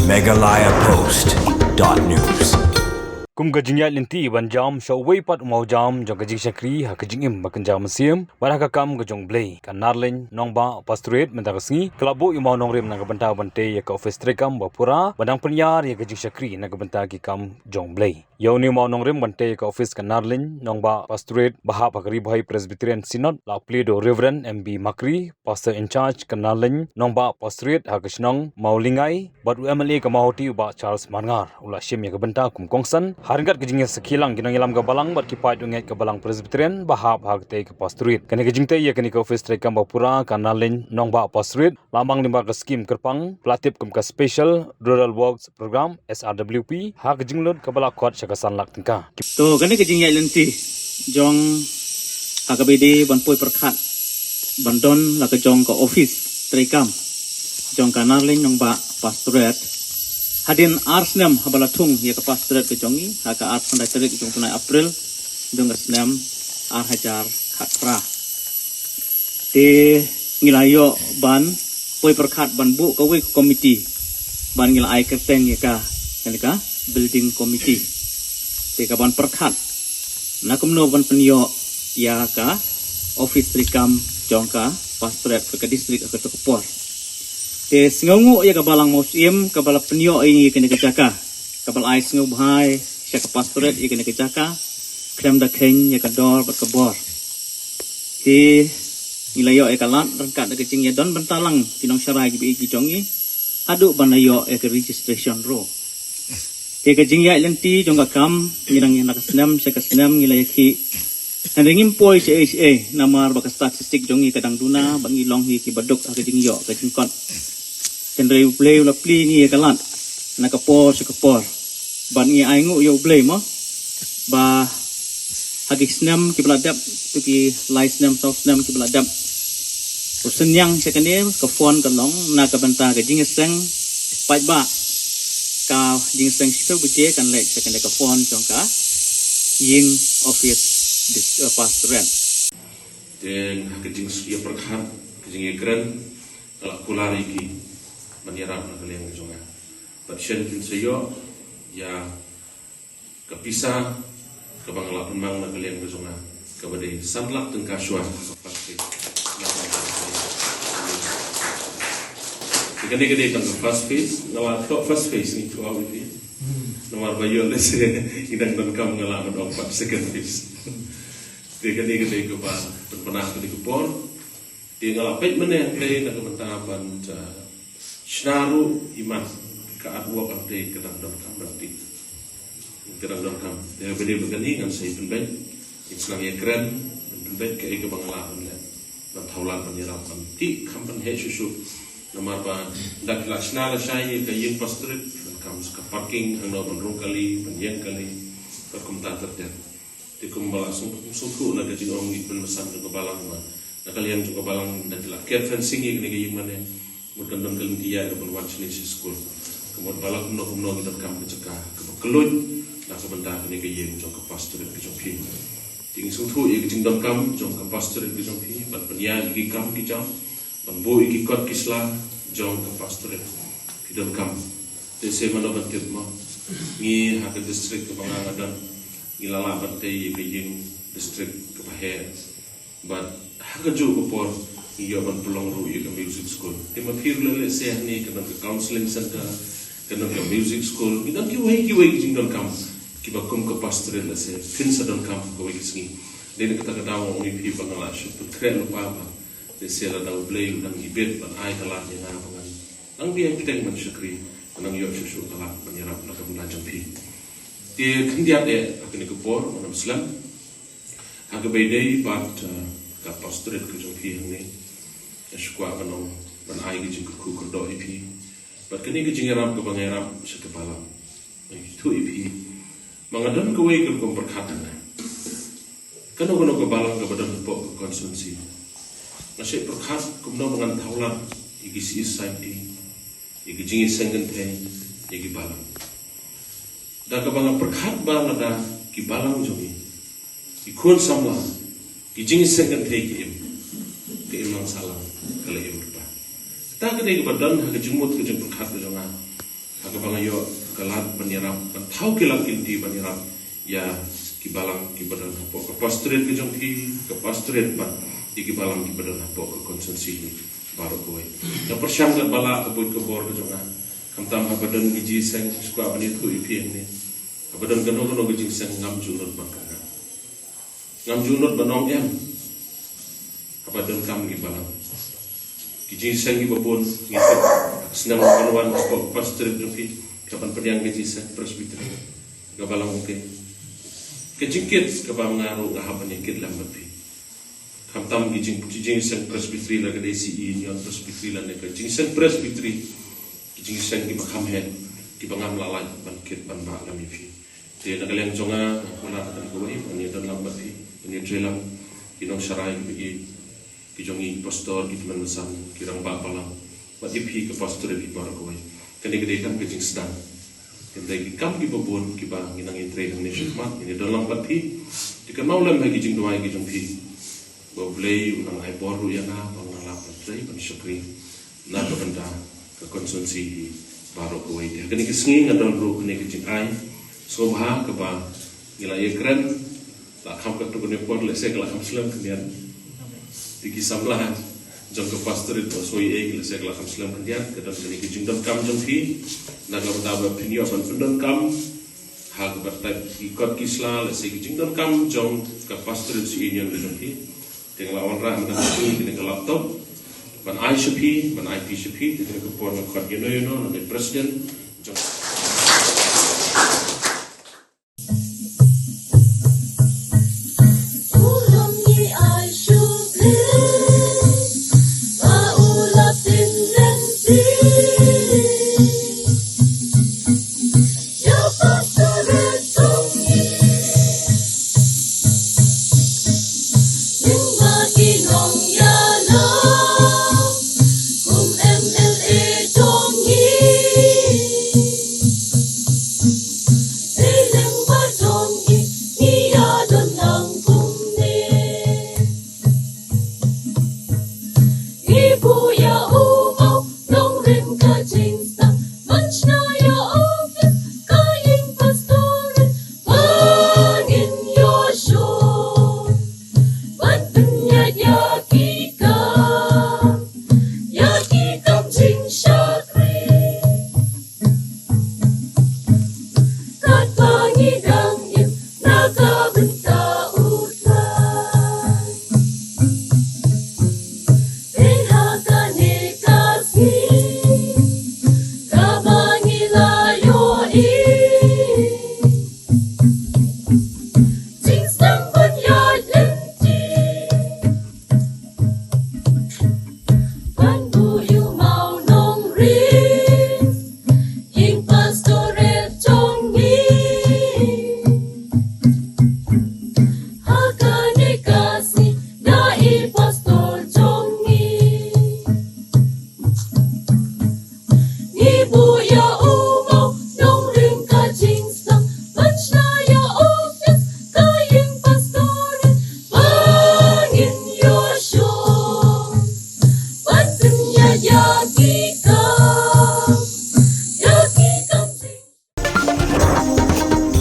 megalayapost.news. Kum gajingya linti ban jam shawai pat mau jam jong gajing syakri ha gajing im bakan jam siam baraka kam gajong blay kan narlen nongba pastorate mendagasngi kelabo imau nongrem naga banta bante ya ka office trekam bapura badang penyar ya gajing syakri naga banta ki kam jong blay yaw ni mau nongrem bante ka office kan narlen nongba pastorate baha pakari bhai presbyterian synod la pledo reverend mb makri pastor in charge kan narlen nongba pastorate ha gishnong maulingai badu mla ka mahoti ba charles mangar ula shim ya banta kum kongsan Haringat kejingnya sekilang ginang ilam ke balang bar kipai dunget ke balang presbyterian bahap hak te ke pastorit. Kene kejing te ya kene ke office trekam bapura kanalin nong ba pastorit lambang limba ke skim kerpang pelatip kum ke special rural works program SRWP hak kejing lut ke balak kuat syakasan lak tingka. To kene kejing ya lenti jong HKBD banpoi perkat bandon la ke jong ke office trekam jong kanalin nong ba pastorit hadin arsnem habalatung ya ke pastorat ke jongi haka art pandai terik jong tunai April dong snem ar hajar khatra te ngilayo ban poi perkat ban bu ke we komiti ban ngilai kerteng ya ka building committee te ka ban perkat nakumno ban penyo ya ka office trikam jongka pastorat ke distrik ke Tekupor te sengongu ya kabalang musim kabala penyo ini kena kecaka kabal ai sengu bhai sya ka pastorat ya kena kecaka krem da keng ya kador bat kabor te nilayo ya kalat rengkat da kecing ya don bentalang tinong syarai gibi iki jongi adu banayo ya ke registration ro te kejing ya lenti jongga kam ngirang ya nakasnam sya kasnam ngilaya ki handingim poi CHA namar bakas statistik jongi kadang duna bangi long hi ki baduk kejing yo kejing kon Kendrai ublay ula pli ni kalat nakapor sekapor ban ngi aingu yo ublay mo ba hagi snam ki beladap tu ki lai snam sau snam ki beladap usen yang sekane ka fon ka long na ka banta ka jingeseng pai ba ka jingeseng situ buje kan lek sekane ka fon jongka ying office dis pastoran dan kejing ya perkhan kejing ekran ala kulari ki menyerap na kalian zonga pasien kin sayo ya kapisa ke bangla pemang na kalian zonga kabade sanlak teng kaswa pasti gede teng first phase ngala top first phase ni tu awi ni nomor bayo lese idang dan kam ngala on second phase gede ke ba pernah ke kupor dia ngala pet mene play na kementaban Shnaru iman keadua partai kedang-kedang berarti kedang-kedang dia begini kan saya penbet Islam yang keren penbet ke bangladesh dan taulan penyerapan ti kampan he susu nomor ba dak lasnala saya ke yang pastrit kam ke parking hang no benrung kali penyen kali berkomentar terden di kumbala sungku na gaji orang ibn mesan ke balang na kalian juga balang dan telah care fencing ini ke mana Mungkin dalam dia kemudian wajib school, kemudian balak kumno kita kam keceka, kebekelut, nak sebentar ini kejeng jong ke pastorat ke jongpi, tinggi sungtu iki jeng dalam kam jong ke pastorat ke jongpi, ban penia iki kam kijam, bambu iki kot kisla jong ke pastorat ke dalam kam, desa mana bantit mo, ni hak distrik ke Bangadan, ni lala bantai kejeng distrik ke Paher, ban hak jo ke Por. Ia ban pulang ru ke music school. Tema firle se ni ke counseling center, ke music school. Kita kiwai jing don kam. Kiba kum ke pastoral se fin sa don kam ko wai singi. Den kita daw mi pi bangala shu tu kren pa ba. De se la daw blay dan ibet ban ai kala ni na pangan. Ang dia kita man syukri. Nang yo shu kala menyerap na kam lajang pi. Dia kendia de akini ke por manam Islam. Aga bedai bat ka pastoral ke jong pi ni. Eskuat banong banai gijing ku kurdo ipi, berkini gijing eram ke bangeram sekepala, itu ipi, mengadon ke wei ke perkatan, kena guna ke balang ke badan pok konsumsi, nasi perkat kumno mengantaulan, igi si isaiti, igi jingi sengente, igi balang, dah ke bangang perkat balang ada ki balang jongi, ikun samla, gijing sengente ki imang salang. Kalau ia berubah, tak kena ke badan hak jumut ke jumpa kat berjona, Hagabangayo kalat banirap tahu kilang kinti banirap ya kibalang kibadan hapo ke pastoret ke jongki ke pastoret ban di kibalang kibadan hapo ke konsensi baru kowe ya persyam kat bala ke boy ke bor ke jonga kamtam habadan giji seng suka bani tu ipi ni habadan kano giji seng ngam junot bangka ngam junot banong em habadan kam kibalang giji seng ibabon ngipet senang kanuan hapo pastoret jongki kapan pediang giji seng presbiter kabalang oke kejingkit kaba mengaruh ngahap menikit lambat pi kamtam gijing sen presbiteri la gede si union presbiteri la neka jing sen presbiteri gijing sen ki bakam hen ki bangam lalai bankit ban ba lami pi te nagaleng jonga mula katan ko ni ani dan lambat pi ani trelang kinong sarai ki jongi pastor ki man san kirang ba balang ba ipi ke pastor ki bar ko kani gede kam gijing sedang kendai kam ki babon ki bang inang intre ng nishmat ini dalam pati dikenal lem hagi jing doai ki jong pi bo blei unang ai boru ya na pangala patre ban syukri na ka benda ke konsumsi baru ko ide kani ki sngi ngadon ru ni ki jing ai so ba ka ba ngila ye kren la kam ka tu ne por le se kala kam slam kenian di ki samlah jong ke pastor itu soi le se kala kam slam kenian ke dan kani ki jing dam kam jong pi naga betaba pinyo ban pendon kam hal bertai ikut kisla le segi jingdon kam jong ke pastor si union le jongki tengla onra menda ni ke laptop ban ICP ban IPCP ke por na khat yeno na president jong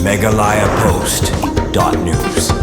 Megalayapost.news